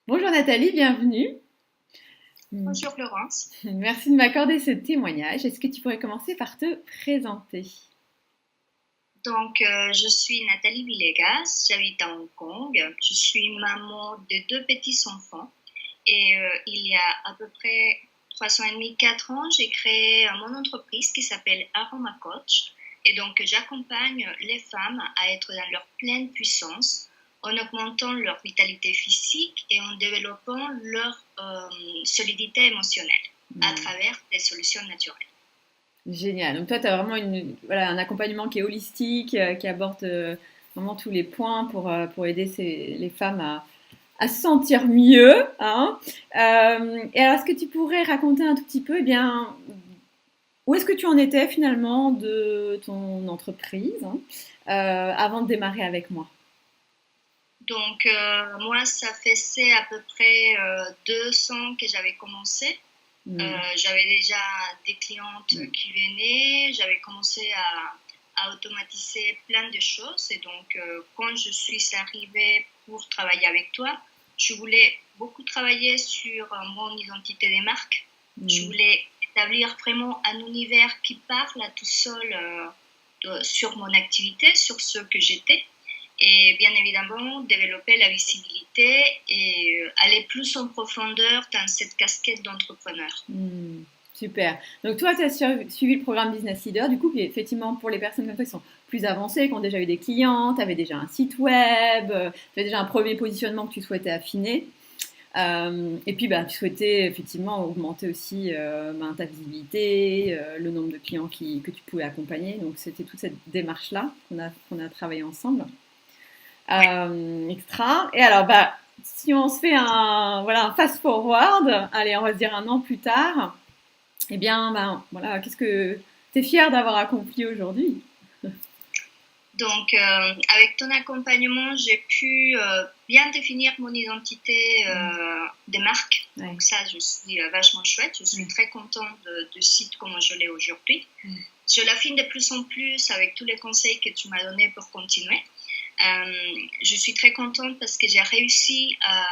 Bonjour Nathalie, bienvenue. Bonjour Laurence. Merci de m'accorder ce témoignage. Est-ce que tu pourrais commencer par te présenter? Je suis Nathalie Villegas, j'habite à Hong Kong. Je suis maman de deux petits-enfants. Il y a à peu près 3 ans et demi, 4 ans, j'ai créé mon entreprise qui s'appelle Aroma Coach. J'accompagne les femmes à être dans leur pleine puissance en augmentant leur vitalité physique et en développant leur solidité émotionnelle à Hmm, travers des solutions naturelles. Génial. Donc toi, tu as vraiment voilà, un accompagnement qui est holistique, qui aborde vraiment tous les points pour aider les femmes à se sentir mieux, hein. Et alors, est-ce que tu pourrais raconter un tout petit peu, eh bien, où est-ce que tu en étais finalement de ton entreprise, hein, avant de démarrer avec moi? Moi, ça faisait à peu près 2 ans que j'avais commencé. Hmm, J'avais déjà des clientes qui venaient, j'avais commencé à automatiser plein de choses. Quand je suis arrivée pour travailler avec toi, je voulais beaucoup travailler sur mon identité des marques. Je hmm. voulais établir vraiment un univers qui parle à tout seul sur mon activité, sur ce que j'étais et bien évidemment développer la visibilité et aller plus en profondeur dans cette casquette d'entrepreneur. Hmm, super. Donc toi, tu as suivi le programme Business Leader, du coup, qui est effectivement pour les personnes comme toi qui sont plus avancées, qui ont déjà eu des clients, tu avais déjà un site web, tu avais déjà un premier positionnement que tu souhaitais affiner. Et puis, bah, tu souhaitais effectivement augmenter aussi ta visibilité, le nombre de clients que tu pouvais accompagner. Donc, c'était toute cette démarche-là qu'on a travaillé ensemble. Oui. Extra. Et alors, bah, si on se fait un fast forward, allez, on va se dire un an plus tard, eh bien, ben, voilà, qu'est-ce que tu es fier d'avoir accompli aujourd'hui? Avec ton accompagnement, j'ai pu bien définir mon identité de marque. Ouais, Donc ça, je suis vachement chouette. Je suis ouais, très contente de site comme je l'ai aujourd'hui. ouais. Je l'affine de plus en plus avec tous les conseils que tu m'as donnés pour continuer. Je suis très contente parce que j'ai réussi à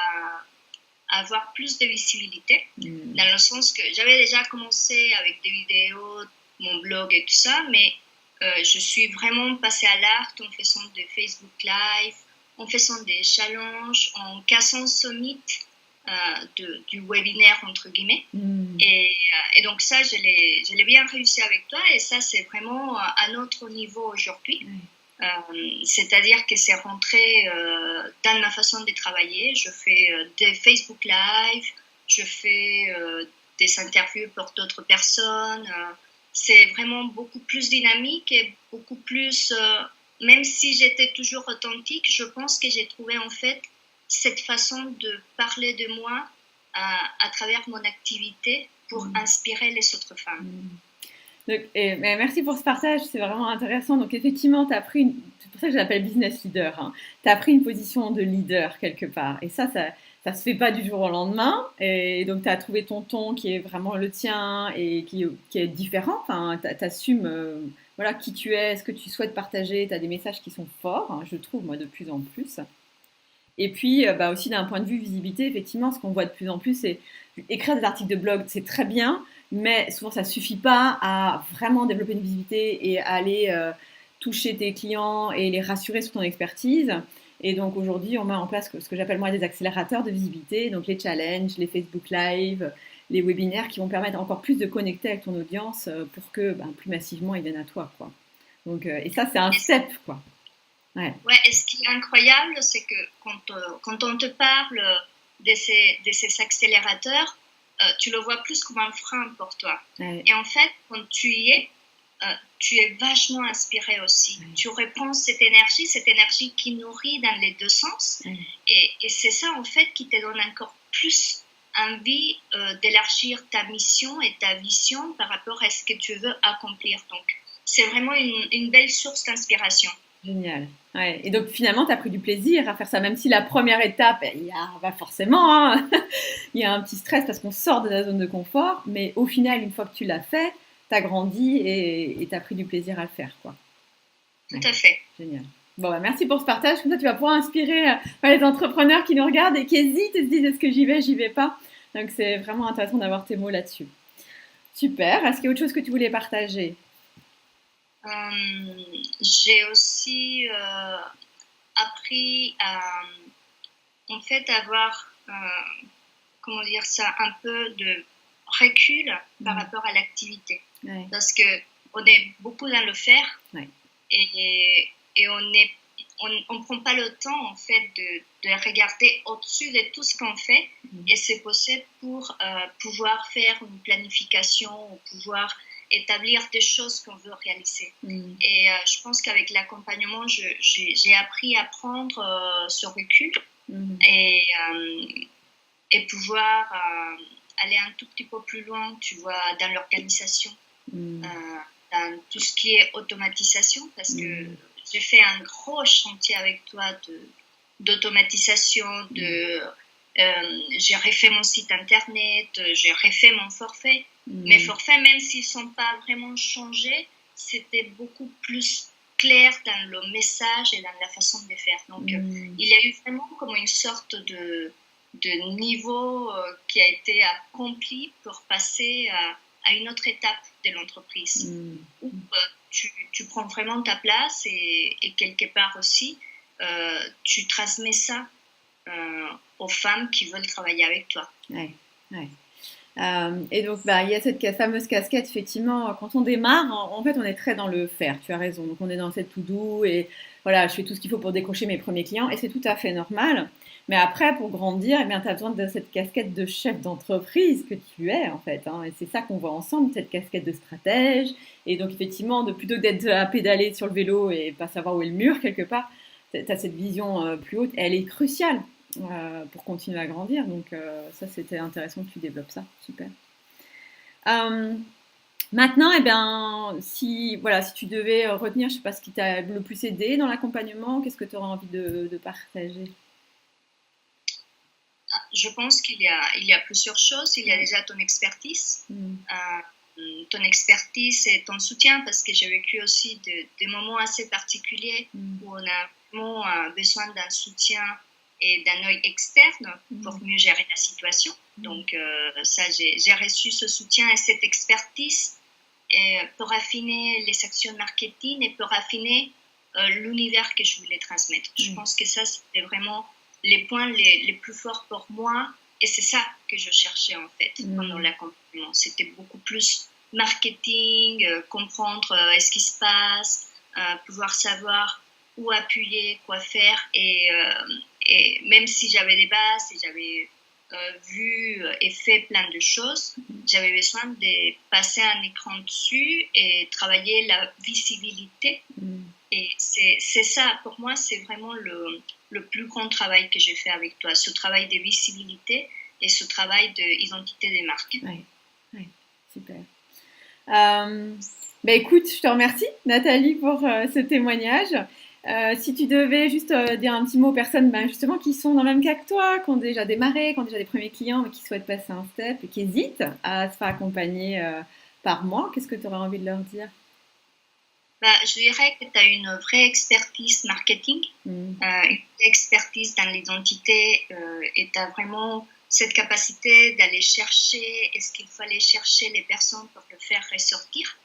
avoir plus de visibilité, Mm. dans le sens que j'avais déjà commencé avec des vidéos, mon blog et tout ça, mais je suis vraiment passée à l'art en faisant des Facebook Live, en faisant des challenges, en cassant ce mythe du webinaire, entre guillemets. Mm. Et donc ça, je l'ai bien réussi avec toi et ça, c'est vraiment un autre niveau aujourd'hui. Ouais. C'est-à-dire que c'est rentré dans ma façon de travailler. Je fais des Facebook Live, je fais des interviews pour d'autres personnes. C'est vraiment beaucoup plus dynamique et beaucoup plus... même si j'étais toujours authentique, je pense que j'ai trouvé en fait cette façon de parler de moi à travers mon activité pour Mm. inspirer les autres femmes. Mm. Mais merci pour ce partage, c'est vraiment intéressant. Donc effectivement, c'est pour ça que je l'appelle business leader, hein. Tu as pris une position de leader quelque part. Et ça se fait pas du jour au lendemain. Et donc tu as trouvé ton ton qui est vraiment le tien et qui est différent. Enfin, tu assumes voilà, qui tu es, ce que tu souhaites partager. Tu as des messages qui sont forts, hein, je trouve, moi, de plus en plus. Et puis, bah, aussi d'un point de vue visibilité, effectivement, ce qu'on voit de plus en plus, c'est écrire des articles de blog, c'est très bien, mais souvent ça suffit pas à vraiment développer une visibilité et à aller toucher tes clients et les rassurer sur ton expertise. Et donc aujourd'hui, on met en place ce que j'appelle moi des accélérateurs de visibilité, donc les challenges, les Facebook Live, les webinaires qui vont permettre encore plus de connecter avec ton audience pour que ben, plus massivement ils viennent à toi, quoi. Donc, et ça, c'est un step, quoi. Ouais. Ouais, et ce qui est incroyable, c'est que quand on te parle de ces accélérateurs, tu le vois plus comme un frein pour toi. Ouais. Et en fait, quand tu y es, tu es vachement inspiré aussi. Ouais. Tu reprends cette énergie qui nourrit dans les deux sens. Ouais. Et c'est ça, en fait, qui te donne encore plus envie d'élargir ta mission et ta vision par rapport à ce que tu veux accomplir. Donc, c'est vraiment une belle source d'inspiration. Génial. Ouais. Et donc finalement, tu as pris du plaisir à faire ça, même si la première étape, il y a bah forcément, hein, il y a un petit stress parce qu'on sort de la zone de confort, mais au final, une fois que tu l'as fait, tu as grandi et tu as pris du plaisir à le faire, quoi. Tout Ouais. à fait. Génial. Bon, bah, merci pour ce partage. Comme ça, tu vas pouvoir inspirer les entrepreneurs qui nous regardent et qui hésitent et se disent est-ce que j'y vais pas. Donc, c'est vraiment intéressant d'avoir tes mots là-dessus. Super. Est-ce qu'il y a autre chose que tu voulais partager? J'ai aussi appris à en fait avoir, comment dire ça, un peu de recul par rapport à l'activité. Ouais. Parce que on est beaucoup dans le faire Ouais. et on prend pas le temps en fait de regarder au-dessus de tout ce qu'on fait et se poser pour pouvoir faire une planification ou pouvoir établir des choses qu'on veut réaliser. Et je pense qu'avec l'accompagnement, j'ai appris à prendre ce recul et pouvoir aller un tout petit peu plus loin, tu vois, dans l'organisation, dans tout ce qui est automatisation, parce que j'ai fait un gros chantier avec toi d'automatisation, j'ai refait mon site internet, j'ai refait mon forfait. Mes forfaits, même s'ils ne sont pas vraiment changés, c'était beaucoup plus clair dans le message et dans la façon de les faire. Donc, il y a eu vraiment comme une sorte de niveau qui a été accompli pour passer à une autre étape de l'entreprise où tu prends vraiment ta place et quelque part aussi tu transmets ça aux femmes qui veulent travailler avec toi. Ouais. Et donc, il y a cette fameuse casquette, effectivement, quand on démarre, en fait, on est très dans le faire, tu as raison. Donc, on est dans cette to-do et voilà, je fais tout ce qu'il faut pour décrocher mes premiers clients et c'est tout à fait normal. Mais après, pour grandir, eh bien, tu as besoin de cette casquette de chef d'entreprise que tu es, en fait. Et c'est ça qu'on voit ensemble, cette casquette de stratège. Et donc, effectivement, plutôt que d'être à pédaler sur le vélo et pas savoir où est le mur, quelque part, tu as cette vision plus haute. Elle est cruciale pour continuer à grandir. Donc, ça, c'était intéressant que tu développes ça. Super. Maintenant, eh bien, si tu devais retenir, je ne sais pas ce qui t'a le plus aidé dans l'accompagnement, qu'est-ce que tu aurais envie de partager? Je pense qu'il y a plusieurs choses. Il y a déjà ton expertise. Ton expertise et ton soutien, parce que j'ai vécu aussi des moments assez particuliers où on a vraiment besoin d'un soutien et d'un œil externe pour mieux gérer la situation. Donc ça, j'ai reçu ce soutien et cette expertise pour affiner les actions marketing et pour affiner l'univers que je voulais transmettre. Je pense que ça, c'était vraiment les points les plus forts pour moi et c'est ça que je cherchais en fait pendant l'accompagnement. C'était beaucoup plus marketing, comprendre ce qui se passe, pouvoir savoir où appuyer, quoi faire et même si j'avais des bases et j'avais vu et fait plein de choses, j'avais besoin de passer un écran dessus et travailler la visibilité. Et c'est ça, pour moi, c'est vraiment le plus grand travail que j'ai fait avec toi, ce travail de visibilité et ce travail d'identité des marques. Oui, super. Écoute, je te remercie, Nathalie, pour ce témoignage. Si tu devais juste dire un petit mot aux personnes justement qui sont dans le même cas que toi, qui ont déjà démarré, qui ont déjà des premiers clients, mais qui souhaitent passer un step et qui hésitent à se faire accompagner par moi, qu'est-ce que tu aurais envie de leur dire? Je dirais que tu as une vraie expertise marketing, une vraie expertise dans l'identité et tu as vraiment cette capacité d'aller chercher ce qu'il faut aller chercher les personnes pour le faire ressortir.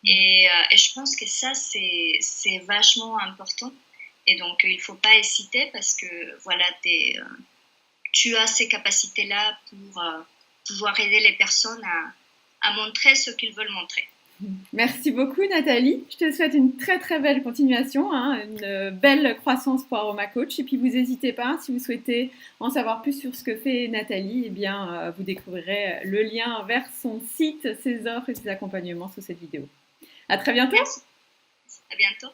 Et je pense que ça, c'est vachement important. Et donc, il ne faut pas hésiter parce que voilà, tu as ces capacités-là pour pouvoir aider les personnes à montrer ce qu'ils veulent montrer. Merci beaucoup Nathalie, je te souhaite une très très belle continuation, une belle croissance pour Aroma Coach et puis vous n'hésitez pas, si vous souhaitez en savoir plus sur ce que fait Nathalie, eh bien vous découvrirez le lien vers son site, ses offres et ses accompagnements sous cette vidéo. À très bientôt. Merci. À bientôt.